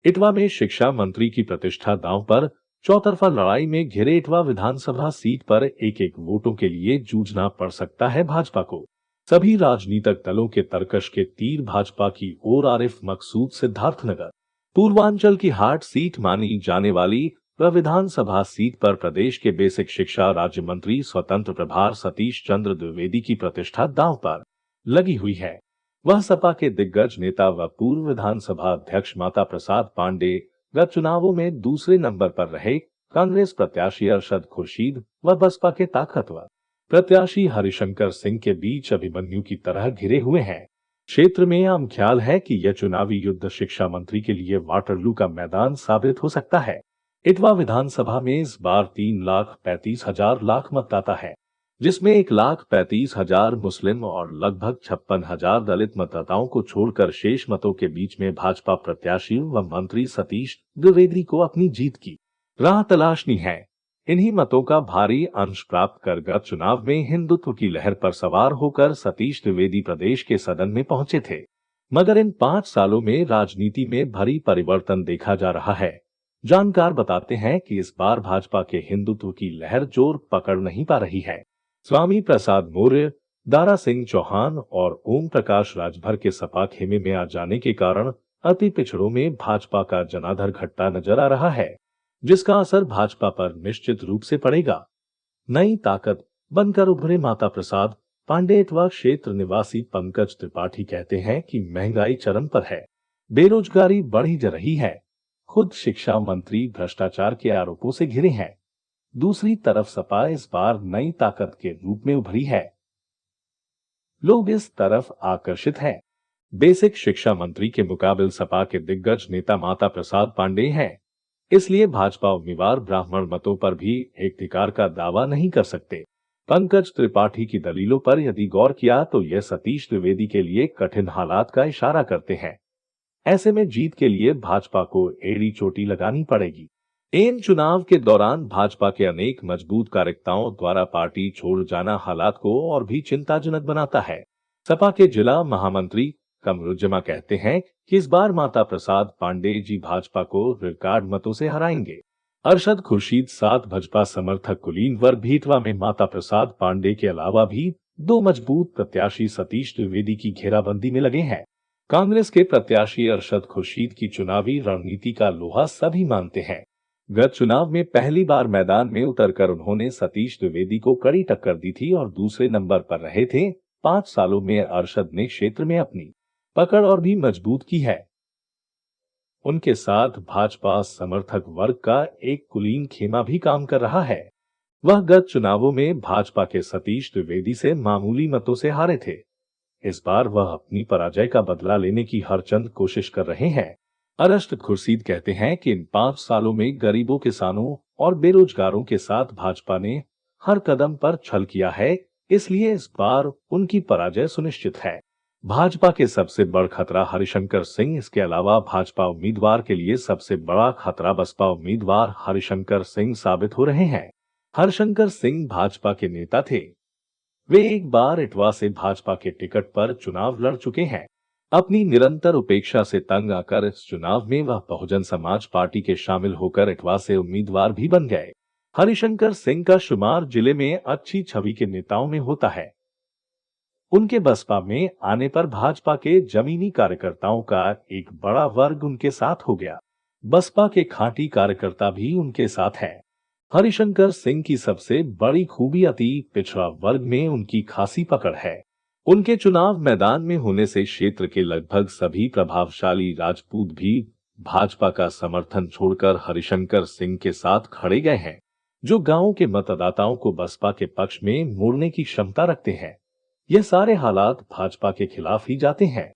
इटवा में शिक्षा मंत्री की प्रतिष्ठा दांव पर। चौतरफा लड़ाई में घिरे इटवा विधानसभा सीट पर एक एक वोटों के लिए जूझना पड़ सकता है भाजपा को। सभी राजनीतिक दलों के तरकश के तीर भाजपा की ओर। आरिफ मकसूद सिद्धार्थनगर पूर्वांचल की हार्ट सीट मानी जाने वाली वह विधानसभा सीट पर प्रदेश के बेसिक शिक्षा राज्य मंत्री स्वतंत्र प्रभार सतीश चंद्र द्विवेदी की प्रतिष्ठा दांव पर लगी हुई है। वह सपा के दिग्गज नेता व पूर्व विधानसभा अध्यक्ष माता प्रसाद पांडे गत चुनावों में दूसरे नंबर पर रहे कांग्रेस प्रत्याशी अरशद खुर्शीद व बसपा के ताकतवर प्रत्याशी हरिशंकर सिंह के बीच अभिमन्यु की तरह घिरे हुए हैं। क्षेत्र में आम ख्याल है कि यह चुनावी युद्ध शिक्षा मंत्री के लिए वाटरलू का मैदान साबित हो सकता है। इटवा विधानसभा में इस बार 3,35,000 मतदाता है, जिसमें 1,35,000 मुस्लिम और लगभग 56,000 दलित मतदाताओं को छोड़कर शेष मतों के बीच में भाजपा प्रत्याशी व मंत्री सतीश द्विवेदी को अपनी जीत की राह तलाशनी है। इन्हीं मतों का भारी अंश प्राप्त कर गत चुनाव में हिंदुत्व की लहर पर सवार होकर सतीश द्विवेदी प्रदेश के सदन में पहुंचे थे, मगर इन 5 सालों में राजनीति में भारी परिवर्तन देखा जा रहा है। जानकार बताते हैं कि इस बार भाजपा के हिंदुत्व की लहर जोर पकड़ नहीं पा रही है। स्वामी प्रसाद मौर्य, दारा सिंह चौहान और ओम प्रकाश राजभर के सपा खेमे में आ जाने के कारण अति पिछड़ों में भाजपा का जनाधार घटता नजर आ रहा है, जिसका असर भाजपा पर निश्चित रूप से पड़ेगा। नई ताकत बनकर उभरे माता प्रसाद पांडे इटवा क्षेत्र निवासी पंकज त्रिपाठी कहते हैं कि महंगाई चरम पर है, बेरोजगारी बढ़ी जा रही है। खुद शिक्षा मंत्री भ्रष्टाचार के आरोपों से घिरे हैं। दूसरी तरफ सपा इस बार नई ताकत के रूप में उभरी है। लोग इस तरफ आकर्षित हैं। बेसिक शिक्षा मंत्री के मुकाबले सपा के दिग्गज नेता माता प्रसाद पांडे हैं, इसलिए भाजपा उम्मीदवार ब्राह्मण मतों पर भी एकाधिकार का दावा नहीं कर सकते। पंकज त्रिपाठी की दलीलों पर यदि गौर किया तो यह सतीश द्विवेदी के लिए कठिन हालात का इशारा करते हैं। ऐसे में जीत के लिए भाजपा को एड़ी चोटी लगानी पड़ेगी। इन चुनाव के दौरान भाजपा के अनेक मजबूत कार्यकर्ताओं द्वारा पार्टी छोड़ जाना हालात को और भी चिंताजनक बनाता है। सपा के जिला महामंत्री कमरुज्जमा कहते हैं कि इस बार माता प्रसाद पांडे जी भाजपा को रिकॉर्ड मतों से हराएंगे। अरशद खुर्शीद 7 भाजपा समर्थक कुलीन वर्ग भीटवा में माता प्रसाद पांडे के अलावा भी 2 मजबूत प्रत्याशी सतीश द्विवेदी की घेराबंदी में लगे हैं। कांग्रेस के प्रत्याशी अरशद खुर्शीद की चुनावी रणनीति का लोहा सभी मानते हैं। गत चुनाव में पहली बार मैदान में उतरकर उन्होंने सतीश द्विवेदी को कड़ी टक्कर दी थी और दूसरे नंबर पर रहे थे। 5 सालों में अरशद ने क्षेत्र में अपनी पकड़ और भी मजबूत की है। उनके साथ भाजपा समर्थक वर्ग का एक कुलीन खेमा भी काम कर रहा है। वह गत चुनावों में भाजपा के सतीश द्विवेदी से मामूली मतों से हारे थे। इस बार वह अपनी पराजय का बदला लेने की हरचंद कोशिश कर रहे हैं। अरशद खुर्शीद कहते हैं कि इन 5 सालों में गरीबों, किसानों और बेरोजगारों के साथ भाजपा ने हर कदम पर छल किया है, इसलिए इस बार उनकी पराजय सुनिश्चित है। भाजपा के सबसे बड़ा खतरा हरिशंकर सिंह, इसके अलावा भाजपा उम्मीदवार के लिए सबसे बड़ा खतरा बसपा उम्मीदवार हरिशंकर सिंह साबित हो रहे हैं। हरिशंकर सिंह भाजपा के नेता थे। वे एक बार इटवा से भाजपा के टिकट पर चुनाव लड़ चुके हैं। अपनी निरंतर उपेक्षा से तंग आकर इस चुनाव में वह बहुजन समाज पार्टी के शामिल होकर इटवा से उम्मीदवार भी बन गए। हरिशंकर सिंह का शुमार जिले में अच्छी छवि के नेताओं में होता है। उनके बसपा में आने पर भाजपा के जमीनी कार्यकर्ताओं का एक बड़ा वर्ग उनके साथ हो गया। बसपा के खांटी कार्यकर्ता भी उनके साथ हैं। हरिशंकर सिंह की सबसे बड़ी खूबी अति पिछड़ा वर्ग में उनकी खासी पकड़ है। उनके चुनाव मैदान में होने से क्षेत्र के लगभग सभी प्रभावशाली राजपूत भी भाजपा का समर्थन छोड़कर हरिशंकर सिंह के साथ खड़े गए हैं, जो गांवों के मतदाताओं को बसपा के पक्ष में मोड़ने की क्षमता रखते हैं। यह सारे हालात भाजपा के खिलाफ ही जाते हैं।